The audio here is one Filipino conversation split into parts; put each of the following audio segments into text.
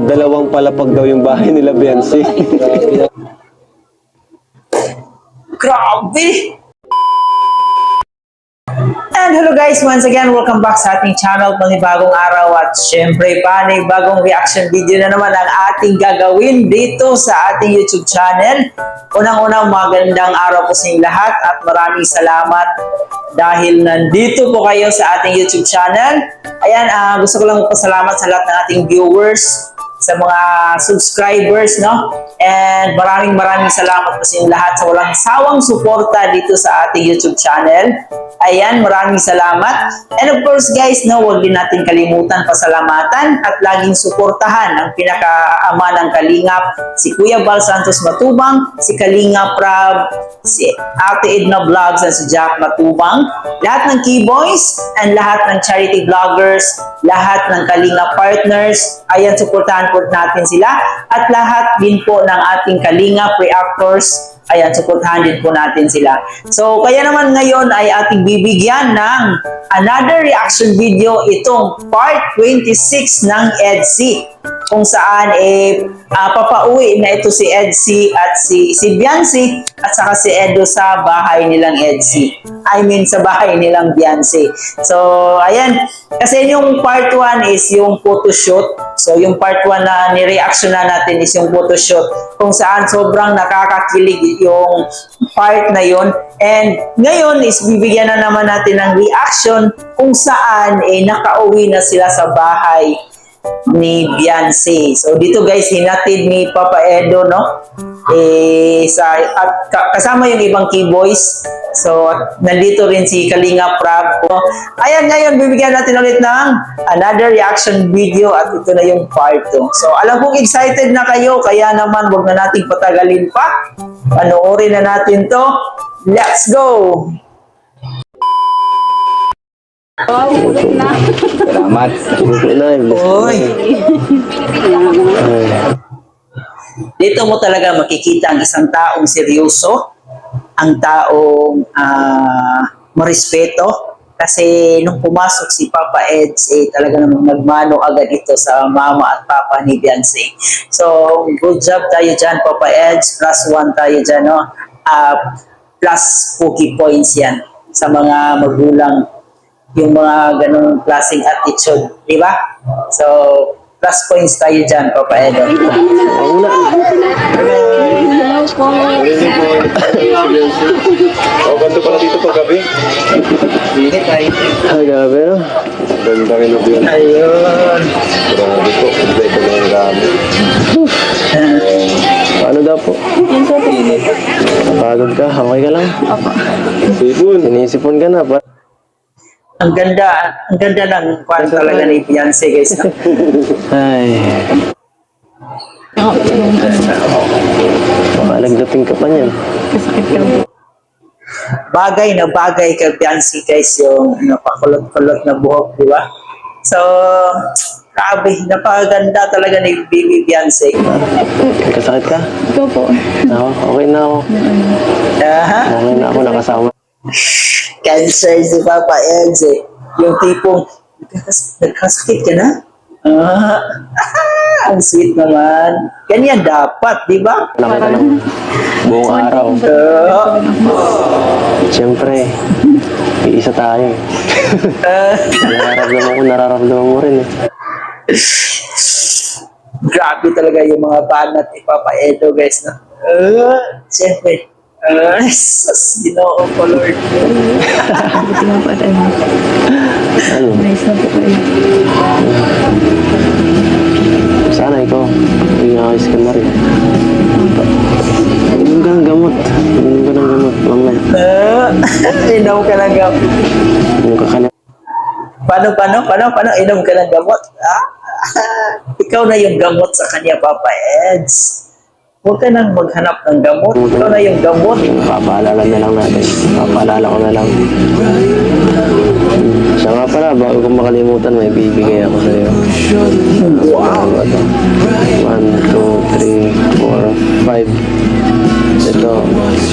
Dalawang palapag daw yung bahay nila, Biancy. Grabe! And hello guys, once again, welcome back sa ating channel, panibagong araw at syempre panibagong reaction video na naman ang ating gagawin dito sa ating YouTube channel. Unang-unang magandang araw po sa inyong lahat at maraming salamat dahil nandito po kayo sa ating YouTube channel. Ayan, gusto ko lang pasalamat sa lahat ng ating viewers, sa mga subscribers, no? And maraming salamat po sa inyong lahat sa walang sawang suporta dito sa ating YouTube channel. Ayan, maraming salamat. And of course guys, no, huwag din natin kalimutan pasalamatan at laging suportahan ang pinaka-ama ng Kalingap, si Kuya Bal Santos Matubang, si Kalingap Rab, si Ate Edna Vlogs at si Jack Matubang, lahat ng Keyboys and lahat ng charity vloggers, lahat ng Kalingap partners. Ayan, suportahan po natin sila at lahat din po ng ating Kalingap reactors. Ayan, suportahan din po natin sila. So, kaya naman ngayon ay ating bibigyan ng another reaction video, itong part 26 ng EDSI. Kung saan papauwi na ito si EDSI at si Biancy at saka si Edo sa bahay nilang EDSI. I mean, sa bahay nilang Biancy. So, ayan. Kasi yung part 1 is yung photoshoot. So, yung part 1 na ni-reaction na natin is yung photoshoot. Kung saan sobrang nakakakilig yung part na yun. And ngayon is bibigyan na naman natin ng reaction kung saan nakauwi na sila sa bahay ni Biancy. So dito guys, hinatid ni Papa Edo, no? Kasama yung ibang Keyboys. So nandito rin si Kalingap Rab. Ayan, ngayon bibigyan natin ulit ng another reaction video at ito na yung part 2. So alam kong excited na kayo, kaya naman wag na nating patagalin pa. Panoorin na natin to. Let's go! Oh, ulit na. Salamat. Oy. Dito mo talaga makikita ang isang taong seryoso, ang taong marespeto. Kasi nung pumasok si Papa Eds, talaga namang nagmano agad ito sa mama at papa ni Biancy. So, good job tayo dyan, Papa Eds. +1 tayo dyan, no? Plus Pookie points yan sa mga magulang, yung mga ganong klaseng attitude, di ba? So, plus points tayo dyan, Papa Edo. Ganto pala dito pag gabi. Ay, gabi, no? Ganda rin ang yun. Ayun. Grabe po, ganda ito ng gabi. Ano daw po? Napagod ka? Okay ka lang? Sipon. Sinisipon ka na pa. Ang ganda ng kwan talaga ni Biancy, guys. No? Ay. Makalagdating ka pa niyan. Bagay na bagay kay Biancy, guys, yung pakulot-kulot na buhok, di ba? So, grabe, napaganda talaga ni Baby Biancy. Kasakit ka? Ikaw po. Ako, okay na ako. Okay na ako, nakasama. Cancer si Papa Eds, yung tipong nagkasakit ka na? Ang sweet naman. Ganyan dapat, di ba? Laki ka ng buong araw. Siyempre, iisa tayo. Nararamdaman mo rin. Grabe talaga yung mga banat ni Papa Edo, guys. No? Siyempre, sus, Ginoo ko, Lord. Buti nga pa tayo. Ano? Nice na po kayo. Sana ikaw, i-ayos ka na rin. Inom ka ng gamot. Mamaya. Inom ka ng gamot. Inom ka na. Paano? Inom ka ng gamot? Ikaw na yung gamot sa kanya, Papa Eds. Huwag ka nang maghanap ng gamot. Ikaw na yung gamot. Papaalala na lang natin. Papaalala ko na lang. Siya nga pala, bago kong makalimutan, may bibigay ako sa'yo. Wow! 1, 2, 3, 4, 5. Ito,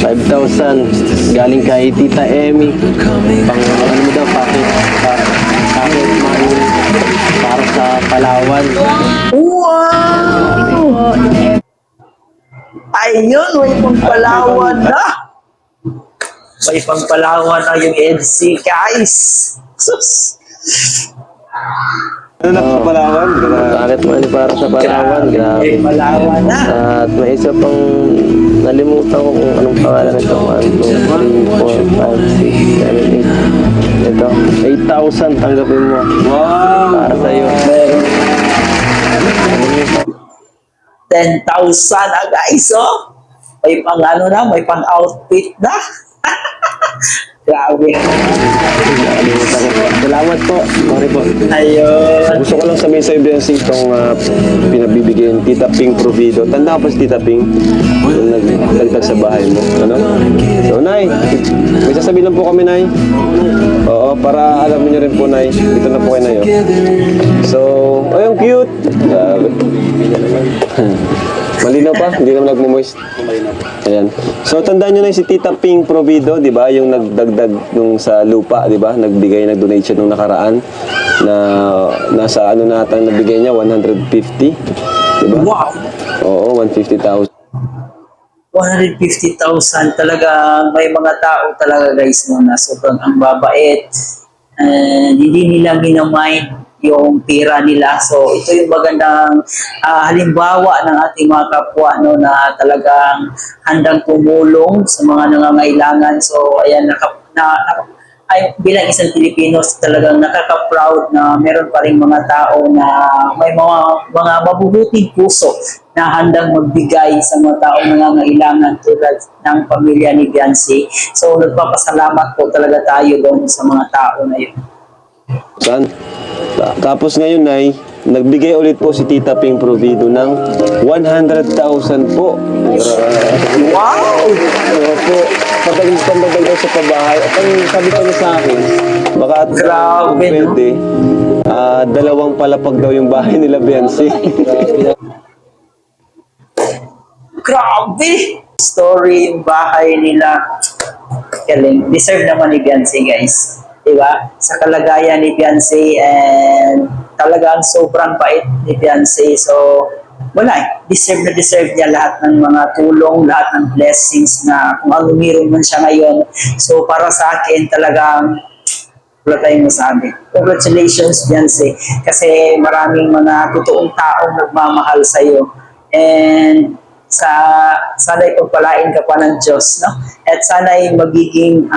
5,000. Galing kay Tita Emmy. Pang, ano mo daw, packet money para sa Palawan. Wow! Ayun, may pangpalawan na. May pangpalawan na yung EDC, guys. Sus. Ano na po Palawan? Bakit man para sa Palawan? Grabe. May palawan na. At may isa pang nalimutan ko kung anong pangalan nito. 1, 2, 3, 4, 5, 6, 7, 8. Ito, 8,000 tanggapin mo. Wow! Para sa'yo. 10,000 na, guys, oh. May pang ano na, may pang outfit na. Grabe. Nalimutan ko. Salamat po. Sorry po. Ayun. Gusto ko lang sabihin sa Ibiansi itong pinabibigyan Tita Ping Provido. Tanda ka pa si Tita Ping? Yung nagdagdag sa bahay mo. Ano? So, Nay, may sasabihin lang po kami, Nay. Oo, para alam niyo rin po, Nay. Dito na po kayo, Nay. Oh. So, ay, ang cute. Grabe. Malinaw pa? Hindi naman nagmo-moist. Ayan. So, tandaan nyo na si Tita Ping Provido, di ba? Yung nagdagdag nung sa lupa, di ba? Nagbigay, nag-donate siya nung nakaraan na nasa ano natang nabigay niya, 150. Di ba? Wow. Oo, 150,000. 150,000 talaga. May mga tao talaga, guys, no, na sobrang ang babait. And hindi nila minamind yung pera nila. So, ito yung magandang halimbawa ng ating mga kapwa, no, na talagang handang tumulong sa mga nangangailangan. So, ayan, ay, bilang isang Pilipino, talagang nakaka-proud na meron pa rin mga tao na may mga mabubuting puso na handang magbigay sa mga taong nangangailangan tulad ng pamilya ni Biancy. So, nagpapasalamat po talaga tayo doon sa mga tao na yun. Saan? Tapos ngayon, Nay, nagbigay ulit po si Tita Ping Provido ng 100,000 po. Wow! Po, pandagdag daw sa pabahay. At ang sabi ko niya sa akin, baka at Grabe, kung pwede, dalawang palapag daw yung bahay nila, Biancy. Grabe! Story yung bahay nila. Galing. Deserve naman ni Biancy, guys. Diba? Sa kalagayan ni Biancy, and talagang sobrang bait ni Biancy. So, wala eh. Deserve na deserve niya lahat ng mga tulong, lahat ng blessings na kung ano meron man siya ngayon. So, para sa akin, talagang wala tayong masabi. Congratulations, Biancy. Kasi maraming mga totoong taong nagmamahal sa'yo. And sana'y pagpalain ka pa ng Diyos, no? At sana'y magiging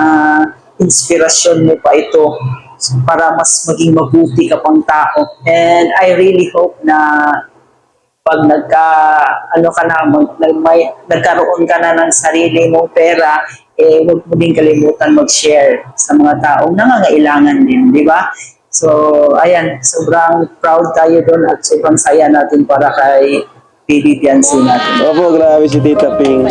inspirasyon mo pa ito para mas maging mabuti ka pang tao. And I really hope na pag nagkaroon ka na ng sarili mong pera, huwag mo din kalimutan mag-share sa mga taong nangangailangan din, di ba? So, ayan, sobrang proud tayo doon at sobrang saya natin para kay Baby Biancy natin. Opo, grabe si Tita Ping.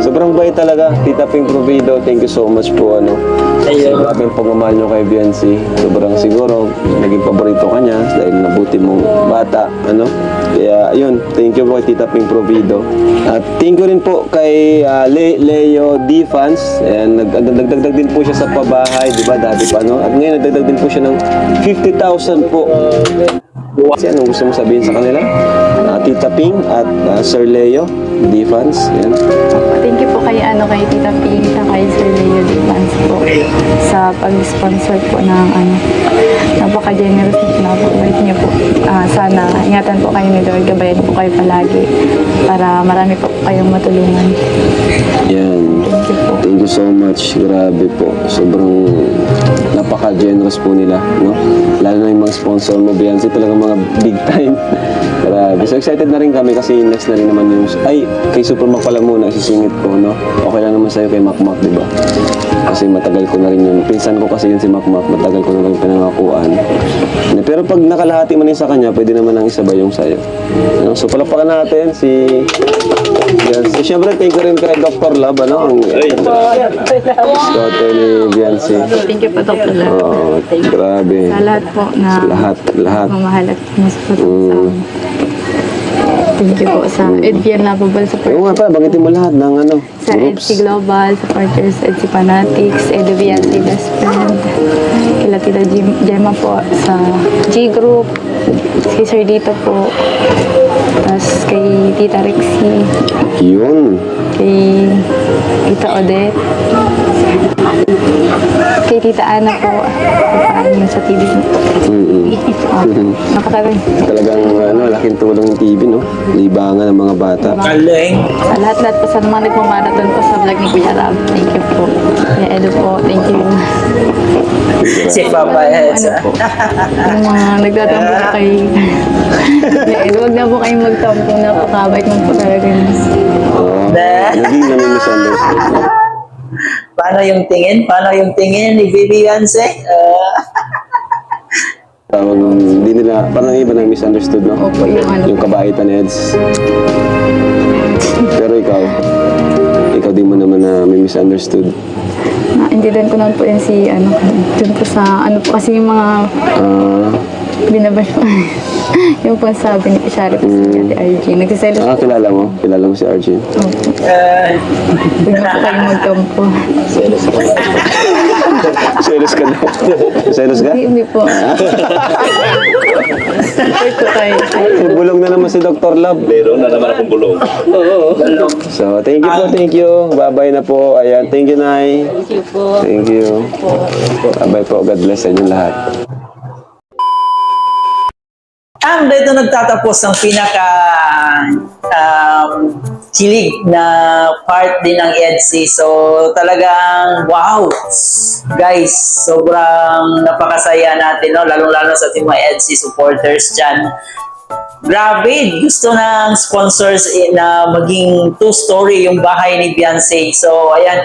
Sobrang bait talaga, Tita Ping Provido. Thank you so much po, ano. Ayun. Grabe ang pagmamahal nyo kay Biancy. Sobrang siguro, naging paborito ka niya dahil nabuti mong bata, ano. Kaya, yun, thank you po kay Tita Ping Provido. At thank you rin po kay Leo D. Fans. Ayan, nagdagdag din po siya sa pabahay, di ba, dati pa, no. At ngayon, nagdagdag din po siya ng 50,000 po. Kasi anong gusto mo sabihin sa kanila? Tita Ping at Sir Leo D-Fans. Yan. Thank you po kay Tita Ping at kay Sir Leo Defans po sa pag-sponsor po ng napaka-generous at napaka-bait niyo po. Sana ingatan po kayo ni Lord, gabayan po kayo palagi para marami po kayong matulungan. Yan. Thank you po. Thank you so much. Grabe po. Sobrang napaka-generous po nila, no? Lalo na yung mga sponsor mo, Biancy, talagang mga big time. Grabe. So excited na rin kami kasi next na rin naman yung... Ay, kay Supermac pala muna, isisingit ko, no? Okay lang naman sa'yo kay Macmac, di ba? Kasi matagal ko na rin yun. Pinsan ko kasi yun si Macmac, matagal ko na rin pinangakuan. Pero pag nakalahati man yun sa kanya, pwede naman ang isabay yung sa'yo. No? So palapakan natin si... Biancy. Siyempre, thank you rin kay Dr. Love, ano? Ang scouter ni Biancy. Thank you po, Dr. Love. Oo, grabe. Sa lahat po na Lahat. mamahal at nasusunod sa amin. Thank you po sa Edvian Lovable Oo Support. nga pa, banggitin mo lahat ng ano, Sa groups. EDC Global, supporters, EDC Fanatics, Edu Biancy Best Friend, kila Tita Gemma po sa G Group, si Sir Dito po, tapos kay kay Tita Rexy, Yun. kay Tita Odette, kay Tita Ana po, kapaan yun sa TV mo. Napakaganda. Talagang laking tulong ng TV, no? Libangan ng mga bata. Galing. Sa lahat-lahat po sa mga nagmamarathon po sa vlog ni Kuya Rab. Thank you po. Kuya Edo po, thank you. Si Papa Eds. Ano po, yung mga nagtatampo po kay Kuya Edo, huwag na po kayong magtampo. Napakabait mo po talaga. Naging nami-misunderstood. Paano yung tingin? Paano yung tingin ni Bibi Beyonce? Tawag, hindi nila, parang iba na misunderstood, no? Opo, yung ano. Yung kabaitan ni Eds. Pero ikaw din mo naman na may misunderstood. Naintindihan ko naman po yan si, dun po sa, po kasi yung mga binabash po. Yung po sabi ni Shari po si Ate RG. Nagsiselos po. Kilala mo? Kilala mo si Arjun? Opo. Huwag na po kayong magtampo. Selos ka daw. Selos ka? Hindi po. Support ko kayo. Bulong na naman si Dr. Love. Meron na naman akong bulong. So, thank you po, thank you. Bye-bye na po. Ayan, thank you, Nay. Thank you po. Thank you. Bye-bye po. God bless sa inyong lahat. Ang dito nagtatapos ang pinaka kilig na part din ng EDC. So talagang wow! Guys, sobrang napakasaya natin, no? Lalong-lalo sa ating mga EDC supporters dyan. Grabe, gusto ng sponsors na maging two-story yung bahay ni Beyonce. So, ayan,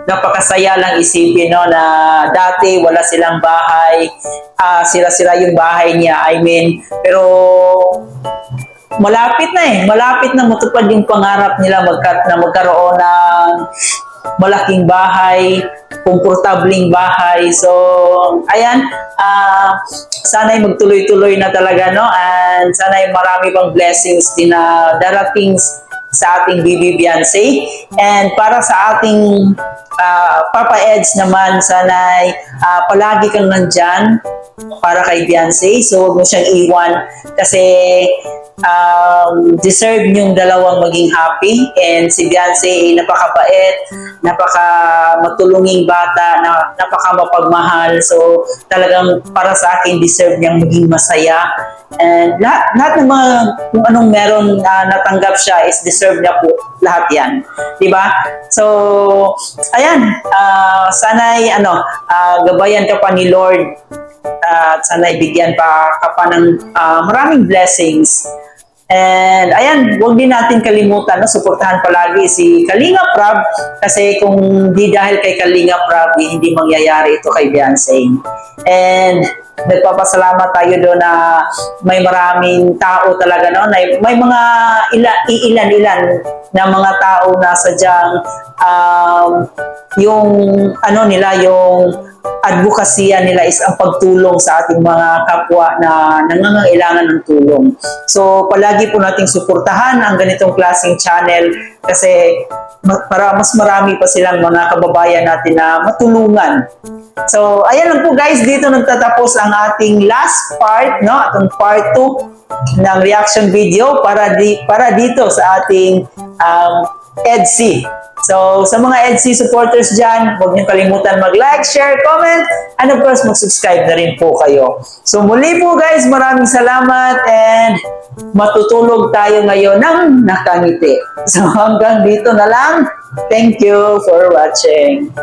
napakasaya lang isipin, no, na dati wala silang bahay, sila-sila yung bahay niya, I mean, pero malapit na matupad yung pangarap nila na magkaroon ng malaking bahay, komportabling bahay. So, ayan, sana'y magtuloy-tuloy na talaga, no? And sana'y marami pang blessings din na darating sa ating Bibi Beyonce. And para sa ating Papa Eds naman, sana'y palagi kang nandyan para kay Beyonce. So, huwag mo siyang iwan kasi deserve niyong dalawang maging happy. And si Beyonce ay napakabait, napaka-matulunging bata, napaka-mapagmahal. So, talagang para sa akin, deserve niyang maging masaya. And lahat ng mga kung anong meron natanggap siya is deserve niya po lahat yan. Diba? So, ayan. Sana'y gabayan ka pa ni Lord. At sana'y bigyan pa ka pa ng maraming blessings. And ayan, huwag din natin kalimutan na suportahan palagi si Kalinga Prab kasi kung di dahil kay Kalinga Prab, hindi mangyayari ito kay Beyonce. And nagpapasalamat tayo doon na may maraming tao talaga, no? May mga ilan-ilan na mga tao na sadyang yung yung advokasya nila is ang pagtulong sa ating mga kapwa na nangangailangan ng tulong. So, palagi po nating suportahan ang ganitong klaseng channel kasi para mas marami pa silang mga kababayan natin na matulungan. So, ayan lang po guys, dito nagtatapos ang ating last part, no? Atong part 2 ng reaction video para dito sa ating EDC. So, sa mga EDC supporters dyan, huwag niyo kalimutan mag-like, share, comment, and of course, mag-subscribe na rin po kayo. So, muli po guys, maraming salamat and matutulog tayo ngayon ng nakangiti. So, hanggang dito na lang. Thank you for watching.